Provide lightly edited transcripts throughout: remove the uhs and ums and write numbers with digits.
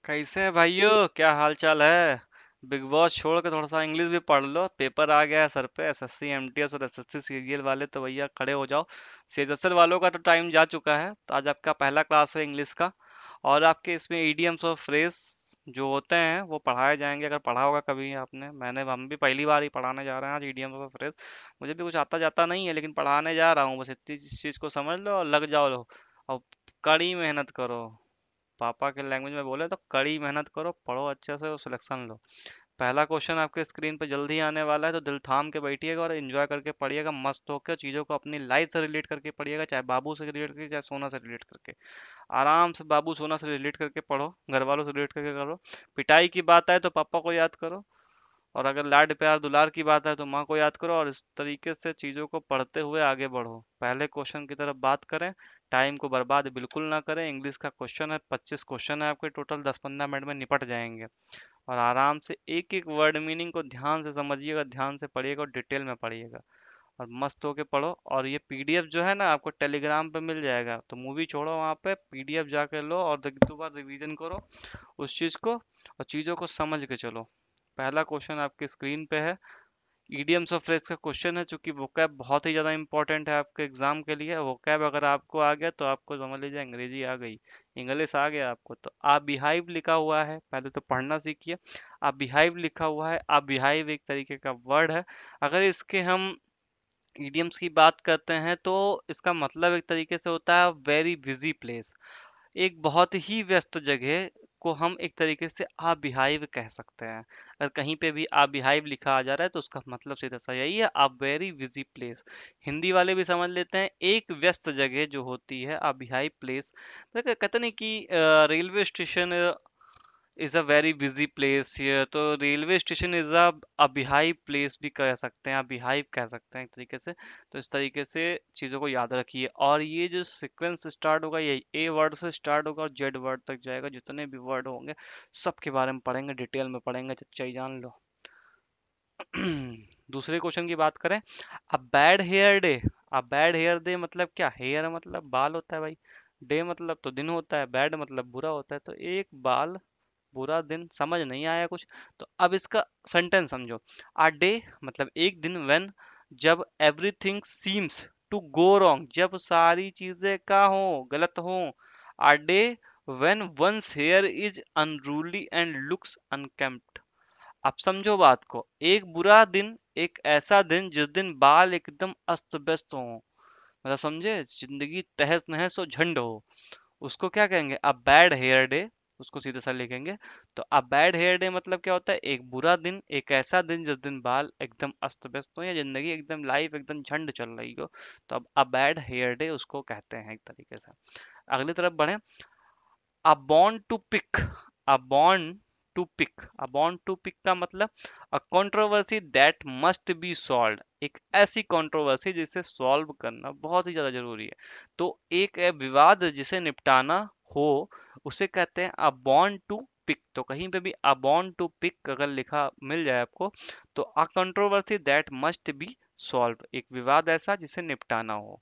कैसे हैं भाइयों, क्या हाल चाल है। बिग बॉस छोड़ के थोड़ा सा इंग्लिश भी पढ़ लो, पेपर आ गया है सर पे। एसएससी एमटीएस और एसएससी सीरियल वाले तो भैया खड़े हो जाओ। सीएचएसएल वालों का तो टाइम जा चुका है, तो आज आपका पहला क्लास है इंग्लिश का। और आपके इसमें इडियम्स और फ्रेज जो होते हैं वो पढ़ाए जाएंगे, अगर पढ़ा होगा कभी आपने। हम भी पहली बार ही पढ़ाने जा रहे हैं आज इडियम्स और फ्रेज। मुझे भी कुछ आता जाता नहीं है, लेकिन पढ़ाने जा रहा हूँ, बस इतनी चीज को समझ लो और लग जाओ लो। और कड़ी मेहनत करो। पापा के लैंग्वेज में बोले तो कड़ी मेहनत करो, पढ़ो अच्छे से और सिलेक्शन लो। पहला क्वेश्चन आपके स्क्रीन पे जल्दी आने वाला है, तो दिल थाम के बैठिएगा और एंजॉय करके पढ़िएगा, मस्त होकर चीज़ों को अपनी लाइफ से रिलेट करके पढ़िएगा, चाहे बाबू से रिलेट करके चाहे सोना से रिलेट करके। आराम से बाबू सोना से रिलेट करके पढ़ो, घर वालों से रिलेट करके करो। पिटाई की बात आए तो पापा को याद करो, और अगर लाड प्यार दुलार की बात है तो माँ को याद करो, और इस तरीके से चीज़ों को पढ़ते हुए आगे बढ़ो। पहले क्वेश्चन की तरफ बात करें। टाइम को बर्बाद बिल्कुल ना करें। इंग्लिश का क्वेश्चन है, 25 क्वेश्चन है आपके टोटल, 10-15 मिनट में निपट जाएंगे। और आराम से एक एक वर्ड मीनिंग को ध्यान से समझिएगा, ध्यान से पढ़िएगा और डिटेल में पढ़िएगा। और मस्त होके पढ़ो। और ये पीडीएफ जो है ना आपको टेलीग्राम पे मिल जाएगा, तो मूवी छोड़ो, वहाँ पे पीडीएफ जाके लो और दो बार रिवीजन करो उस चीज़ को, और चीज़ों को समझ के चलो। पहला क्वेश्चन आपके स्क्रीन पे है। ईडियम्स और फ्रेज का क्वेश्चन है, चूंकि वोकैब बहुत ही ज़्यादा इंपॉर्टेंट है आपके एग्जाम के लिए। वोकैब अगर आपको आ गया तो आपको समझ लीजिए अंग्रेजी आ गई, इंग्लिश आ गया आपको। तो आप बिहाइव लिखा हुआ है, पहले तो पढ़ना सीखिए। आप बिहाइव लिखा हुआ है, आप बिहाइव एक तरीके का वर्ड है। अगर इसके हम ईडियम्स की बात करते हैं तो इसका मतलब एक तरीके से होता है वेरी बिजी प्लेस, एक बहुत ही व्यस्त जगह को हम एक तरीके से आ बिहाइव कह सकते हैं। अगर कहीं पे भी आ बिहाइव लिखा आ जा रहा है तो उसका मतलब सीधा सा यही है, आ वेरी बिजी प्लेस। हिंदी वाले भी समझ लेते हैं, एक व्यस्त जगह जो होती है आ बिहाइव प्लेस। तो कहते नहीं कि railway station is a very busy place here, तो railway station is a beehive place भी कह सकते हैं, आप बिहाइव कह सकते हैं एक तरीके से। तो इस तरीके से चीज़ों को याद रखिए। और ये जो सीक्वेंस स्टार्ट होगा ये ए वर्ड से स्टार्ट होगा और जेड वर्ड तक जाएगा, जितने भी वर्ड होंगे सबके बारे में पढ़ेंगे, डिटेल में पढ़ेंगे, चच्चा ही जान लो। दूसरे क्वेश्चन की बात करें। A bad hair day. A bad hair day मतलब क्या, हेयर मतलब बाल होता है भाई, डे मतलब तो दिन होता है, बैड मतलब बुरा होता है। तो एक बाल बुरा दिन, समझ नहीं आया कुछ। तो अब इसका सेंटेंस समझो। अ डे मतलब एक दिन, व्हेन जब, everything seems to go wrong जब सारी चीजें का हो, गलत हो। A day when one's hair is unruly and looks unkempt. अब समझो बात को। एक बुरा दिन, एक ऐसा दिन जिस दिन बाल एकदम अस्त व्यस्त हो, मतलब समझे, जिंदगी तहस नहस हो, झंड हो, उसको क्या कहेंगे, अ बैड हेयर डे। उसको सीधे सा लिखेंगे। तो अ बैड हेयर डे मतलब क्या होता है, एक बुरा दिन, एक ऐसा दिन जिस दिन बाल एकदम अस्त व्यस्त हो या जिंदगी एकदम, लाइफ एकदम झंड चल रही हो। तो अब अ बैड हेयर डे उसको कहते हैं एक तरीके से। अगली तरफ बढ़े। A bone to pick. A bone to pick. A bone to pick का मतलब a controversy that must be solved, एक ऐसी कंट्रोवर्सी जिसे सॉल्व करना बहुत ही ज्यादा जरूरी है। तो एक विवाद जिसे निपटाना हो, उसे कहते हैं अ बॉन्ड टू पिक। तो कहीं पे भी अ बॉन्ड टू पिक अगर लिखा मिल जाए आपको, तो a controversy that must be solve, एक विवाद ऐसा जिसे निपटाना हो।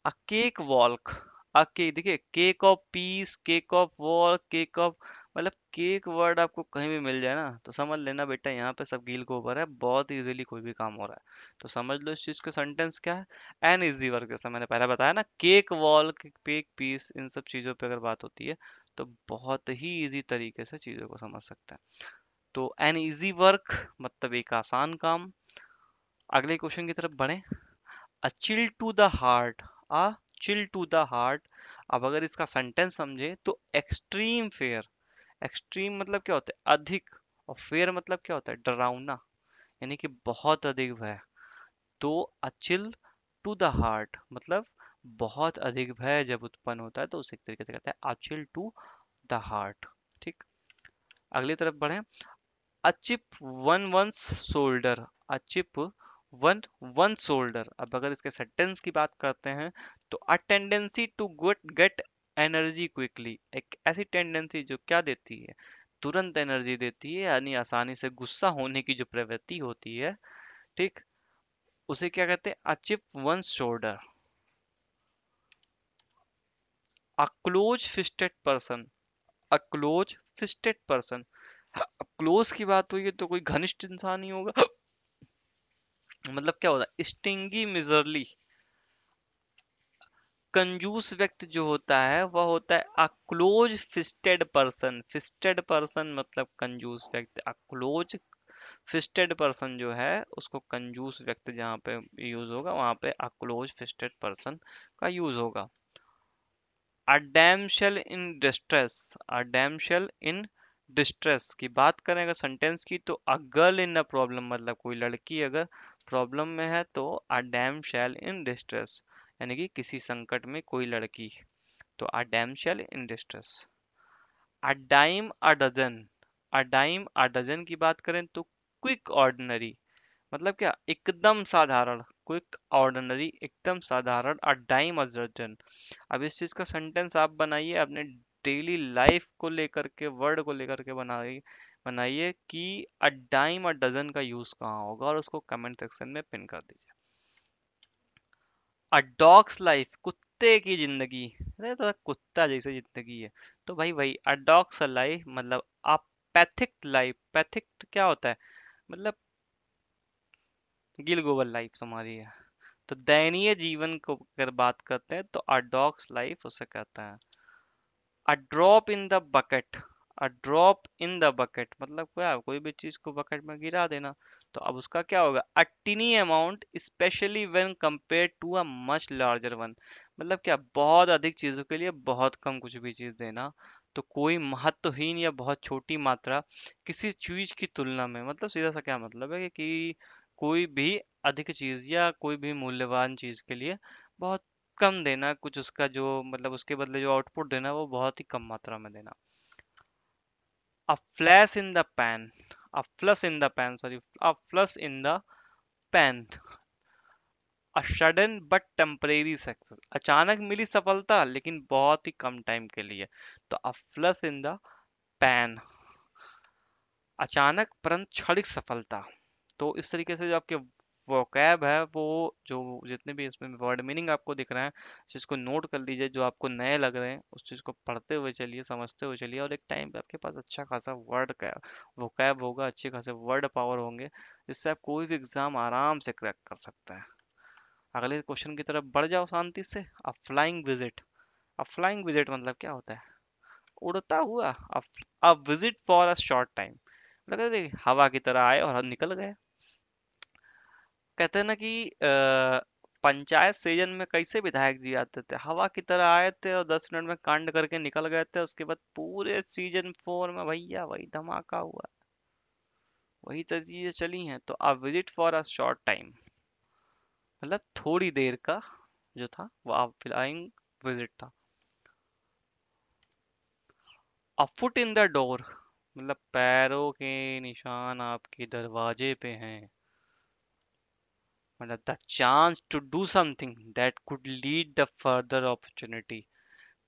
A cake walk. A cake, देखिए, cake of piece, cake of war, cake of, मतलब केक वर्ड आपको कहीं भी मिल जाए ना तो समझ लेना बेटा यहाँ पे सब गील को ऊपर है, बहुत इजीली कोई भी काम हो रहा है। तो समझ लो इस चीज का सेंटेंस क्या है। एन इजी वर्क, जैसा मैंने पहले बताया ना, केक वॉल, केक पीस, इन सब चीजों पे अगर बात होती है तो बहुत ही इजी तरीके से चीजों को समझ सकते हैं। तो एन इजी वर्क मतलब एक आसान काम। अगले क्वेश्चन की तरफ बढ़े। A chill to the heart. A chill to the heart. अब अगर इसका सेंटेंस समझे तो एक्सट्रीम फेयर। एक्सट्रीम मतलब क्या होता है, अधिक। और फेयर मतलब क्या होता है, डरावना, यानी कि बहुत अधिक भय। तो a chill to the heart मतलब बहुत अधिक भय जब उत्पन्न होता है तो उसे एक तरीके से कहते हैं a chill to the heart. ठीक। अगली तरफ बढ़े। A chip on one's shoulder. A chip on on shoulder. अब अगर इसके सेंटेंस की बात करते हैं तो a tendency to get get energy quickly, एक ऐसी टेंडेंसी जो क्या देती है, तुरंत एनर्जी देती है, यानी आसानी से गुस्सा होने की जो प्रवृत्ति होती है, ठीक, उसे क्या कहते हैं, अ chip one shoulder. A close fisted person. A close fisted person. Close की बात हुई है तो कोई घनिष्ठ इंसान ही होगा। मतलब क्या होता है, स्टिंगी मिजरली। कंजूस व्यक्ति जो होता है वह होता है a close fisted person. Fisted person मतलब कंजूस व्यक्ति। अ क्लोज फिस्टेड पर्सन जो है उसको कंजूस व्यक्ति जहाँ पे यूज होगा वहां पे अ क्लोज फिस्टेड पर्सन का यूज होगा। अ damsel in distress. A damsel in distress की बात करें अगर सेंटेंस की, तो a girl in a problem मतलब कोई लड़की अगर प्रॉब्लम में है तो अ डैमशेल इन डिस्ट्रेस, यानी कि किसी संकट में कोई लड़की, तो a damsel in distress. A dime a dozen. A dime a dozen की बात करें तो क्विक ऑर्डिनरी मतलब क्या, एकदम साधारण। क्विक ऑर्डिनरी एकदम साधारण। A dime a dozen. अब इस चीज का सेंटेंस आप बनाइए अपने डेली लाइफ को लेकर के, वर्ड को लेकर के बनाइए। बनाइए कि अ डाइम अ डजन का यूज कहाँ होगा और उसको कमेंट सेक्शन में पिन कर दीजिए। अ डॉग्स लाइफ कुत्ते की जिंदगी। अरे तो कुत्ता जैसे जिंदगी है, तो भाई वही अ डॉग्स लाइफ मतलब अ पैथिक लाइफ। पैथिक क्या होता है, मतलब गिल गोबर लाइफ हमारी है। तो दयनीय जीवन को अगर बात करते हैं तो अ डॉग्स लाइफ उसे कहता है। A drop in the bucket. A drop in the bucket मतलब क्या, कोई भी चीज को बकेट में गिरा देना। तो अब उसका क्या होगा, a tiny amount specially when compared to a much larger one. मतलब क्या, बहुत अधिक चीजों के लिए बहुत कम कुछ भी चीज देना। तो कोई महत्वहीन या बहुत छोटी मात्रा किसी चीज की तुलना में, मतलब सीधा सा क्या मतलब है कि कोई भी अधिक चीज या कोई भी मूल्यवान चीज के लिए बहुत कम देना, कुछ उसका जो मतलब उसके बदले जो आउटपुट देना वो बहुत ही कम मात्रा में देना। A flash in the pan. A flush in the pan sorry, a flush in the pan. A sudden but temporary success अचानक मिली सफलता लेकिन बहुत ही कम टाइम के लिए। तो अ फ्लश इन द पैन अचानक परंतु क्षणिक सफलता। तो इस तरीके से जो आपके वोकैब है वो, जो जितने भी इसमें वर्ड मीनिंग आपको दिख रहे हैं, इस चीज को नोट कर लीजिए। जो आपको नए लग रहे हैं उस चीज को पढ़ते हुए चलिए, समझते हुए चलिए, और एक टाइम पे आपके पास अच्छा खासा वर्ड का वोकैब होगा, अच्छे खासे वर्ड पावर होंगे, जिससे आप कोई भी एग्जाम आराम से क्रैक कर सकते हैं। अगले क्वेश्चन की तरफ बढ़ जाओ शांति से। A flying visit. A flying visit मतलब क्या होता है, उड़ता हुआ। A visit for a short time मतलब हवा की तरह आए और निकल गए। कहते हैं ना कि पंचायत सीजन में कैसे विधायक जी आते थे, हवा की तरह आए थे और 10 मिनट में कांड करके निकल गए थे, उसके बाद पूरे सीजन 4 में भैया वही धमाका हुआ, वही तो चीजें चली हैं। तो a visit for a short time मतलब थोड़ी देर का जो था वो आप फ्लाइंग विजिट था। A foot in the door मतलब पैरों के निशान आपके दरवाजे पे हैं। मतलब the chance to do something that could lead the further opportunity.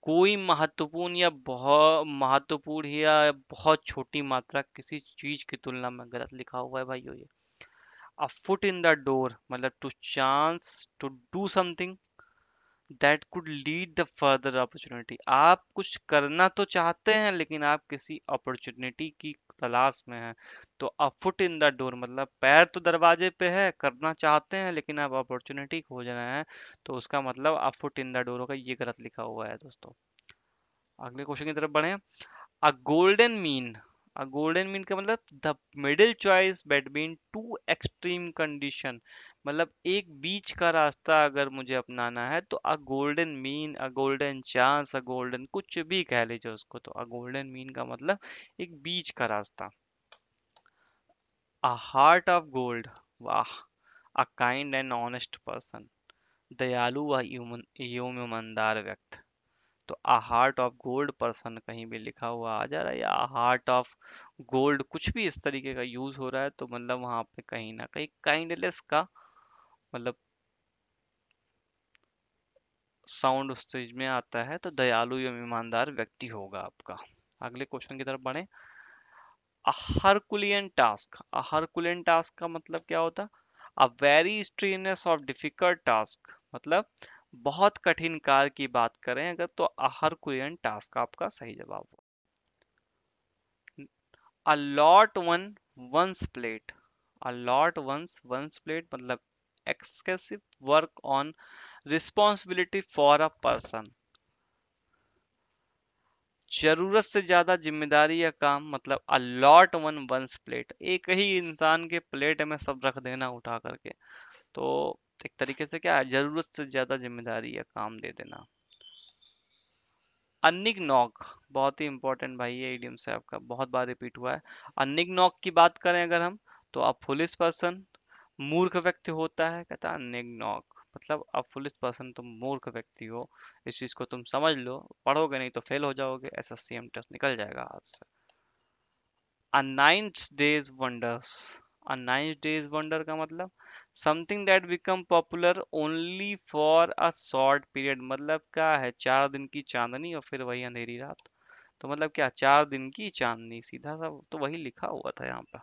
कोई महत्वपूर्ण या बहुत महत्वपूर्ण या बहुत छोटी मात्रा किसी चीज की तुलना में, गलत लिखा हुआ है भाइयों ये। A foot in the door मतलब to chance to do something that could lead the further opportunity. आप कुछ करना तो चाहते हैं लेकिन आप किसी अपॉर्चुनिटी की तलाश में हैं। तो अ फुट इन द डोर मतलब पैर तो दरवाजे पे है, करना चाहते हैं लेकिन आप अपॉर्चुनिटी खोज रहे हैं, तो उसका मतलब अ फुट इन द डोर होगा। ये गलत लिखा हुआ है दोस्तों। अगले क्वेश्चन की तरफ बढ़े। अ गोल्डन मीन। अ गोल्डन मीन का मतलब the middle choice between two extreme condition. मतलब एक बीच का रास्ता अगर मुझे अपनाना है तो अ गोल्डन मीन, अ गोल्डन चांस, अ गोल्डन कुछ भी कह लीजिए उसको, तो अ गोल्डन मीन का मतलब एक बीच का रास्ता। A heart of gold. वाह। A kind and honest person दयालु व ईमानदार व्यक्ति। तो a heart of gold person कहीं भी लिखा हुआ आ जा रहा है, या हार्ट ऑफ गोल्ड कुछ भी इस तरीके का यूज हो रहा है, तो मतलब वहां पे कहीं ना कहीं काइंडलेस का मतलब साउंड उस चीज में आता है, तो दयालु एवं ईमानदार व्यक्ति होगा आपका। अगले क्वेश्चन की तरफ बढ़े। Herculean task. हरकुलियन टास्क का मतलब क्या होता है, a very strenuous of difficult task मतलब बहुत कठिन कार्य की बात करें अगर, तो हरकुलियन टास्क आपका सही जवाब होगा। A lot one one's plate, a lot one's plate मतलब excessive work on responsibility for a person, जरूरत से ज्यादा जिम्मेदारी या काम मतलब अलॉट वन वंस प्लेट, एक ही इंसान के प्लेट में सब रख देना उठा करके। तो एक तरीके से क्या है, जरूरत से ज्यादा जिम्मेदारी या काम दे देना। अनिक नॉक, बहुत ही इंपॉर्टेंट भाई ये इडियम से आपका बहुत बार रिपीट हुआ है। अनिक नॉक की बात करें अगर हम, तो अ फुलिश पर्सन, मूर्ख व्यक्ति होता है, कहता है अनिक नॉक मतलब अ फुलिश पर्सन, तुम मूर्ख व्यक्ति हो। इस चीज को तुम समझ लो, पढ़ोगे नहीं तो फेल हो जाओगे, एसएससीएम टेस्ट निकल जाएगा हाथ से। A 9 days wonders, a 9 days wonder का मतलब something that become popular only for a short period, मतलब क्या है, 4 दिन की चांदनी और फिर वही अंधेरी रात। तो मतलब क्या, 4 दिन की चांदनी, सीधा सा तो वही लिखा हुआ था यहाँ पे।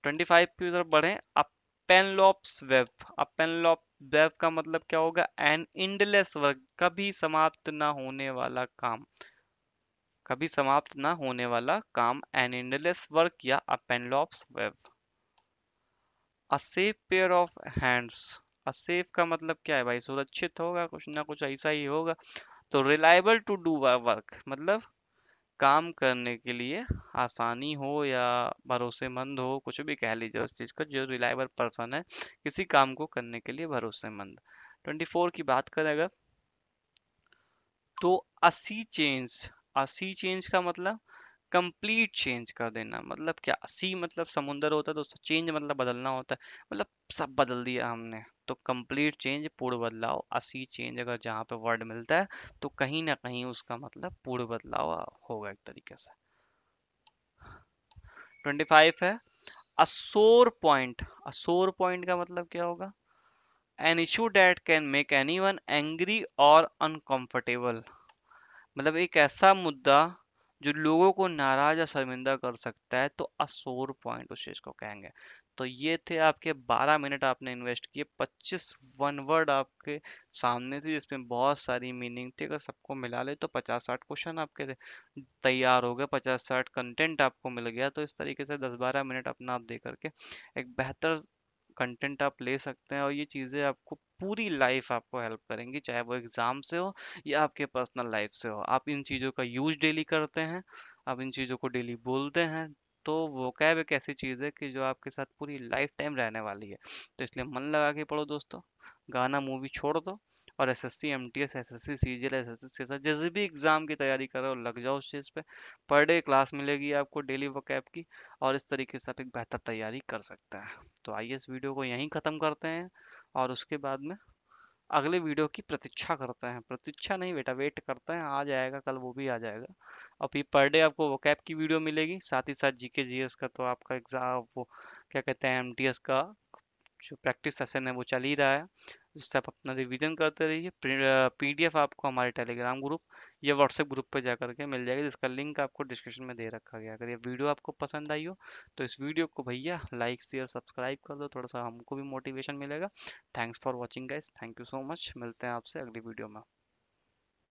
25 की तरफ बढ़े। अ पेनलॉप्स वेब, अ पेनलॉप वेब का मतलब क्या होगा, एन इंडलेस वर्क, कभी समाप्त ना होने वाला काम, कभी समाप्त ना होने वाला काम, एन एंडलेस वर्क या a Penelope's web. A safe pair of hands, a safe का मतलब क्या है भाई, सुरक्षित होगा, कुछ ना कुछ ऐसा ही होगा। तो रिलायबल टू डू वर्क मतलब काम करने के लिए आसानी हो या भरोसेमंद हो, कुछ भी कह लीजिए उस चीज का, जो रिलायबल पर्सन है किसी काम को करने के लिए भरोसेमंद। 24 की बात करें अगर, तो असी चेंज, असी चेंज का मतलब कंप्लीट चेंज कर देना, मतलब क्या, सी मतलब समुंदर होता है, तो चेंज मतलब बदलना होता है, मतलब सब बदल दिया हमने। तो कंप्लीट चेंज पूर्ण बदलाव, असी चेंज अगर जहाँ पे वर्ड मिलता है तो कहीं ना कहीं उसका मतलब पूर्ण बदलाव होगा एक तरीके से। 25 है असोर पॉइंट, असोर पॉइंट का मतलब क्या होगा, an issue date can make any one angry और अनकंफर्टेबल, मतलब एक ऐसा मुद्दा जो लोगों को नाराज या शर्मिंदा कर सकता है, तो असोर पॉइंट उस चीज को कहेंगे। तो ये थे आपके 12 मिनट आपने इन्वेस्ट किए, 25 वन वर्ड आपके सामने थे जिसमें बहुत सारी मीनिंग थी, अगर सबको मिला ले तो 50-60 क्वेश्चन आपके तैयार हो गए, 50-60 कंटेंट आपको मिल गया। तो इस तरीके से 10-12 मिनट अपना आप दे करके एक बेहतर कंटेंट आप ले सकते हैं, और ये चीज़ें आपको पूरी लाइफ आपको हेल्प करेंगी, चाहे वो एग्जाम से हो या आपके पर्सनल लाइफ से हो। आप इन चीज़ों का यूज डेली करते हैं, आप इन चीज़ों को डेली बोलते हैं, तो वोकैब एक ऐसी चीज़ है कि जो आपके साथ पूरी लाइफ टाइम रहने वाली है। तो इसलिए मन लगा के पढ़ो दोस्तों, गाना मूवी छोड़ दो, और SSC MTS SSC CGL SSC के साथ जिस भी एग्जाम की तैयारी करो लग जाओ उस चीज़ पे। पर डे क्लास मिलेगी आपको डेली वोकैब की, और इस तरीके से आप एक बेहतर तैयारी कर सकते हैं। तो आइए इस वीडियो को यहीं ख़त्म करते हैं, और उसके बाद में अगले वीडियो की प्रतीक्षा करते हैं, प्रतीक्षा नहीं बेटा, वेट करते हैं, आ जाएगा कल, वो भी आ जाएगा। और फिर पर डे आपको वोकैब की वीडियो मिलेगी, साथ ही साथ जीके जीएस का तो आपका एग्जाम वो क्या कहते हैं एमटीएस का जो प्रैक्टिस सेशन है वो चल ही रहा है, जिससे आप अपना रिवीजन करते रहिए। पीडीएफ आपको हमारे टेलीग्राम ग्रुप या व्हाट्सएप ग्रुप पे जा करके मिल जाएगी, जिसका लिंक आपको डिस्क्रिप्शन में दे रखा गया है। अगर ये वीडियो आपको पसंद आई हो तो इस वीडियो को भैया लाइक शेयर सब्सक्राइब कर दो, थोड़ा सा हमको भी मोटिवेशन मिलेगा। Thanks for watching guys, thank you so much, मिलते हैं आपसे अगली वीडियो में।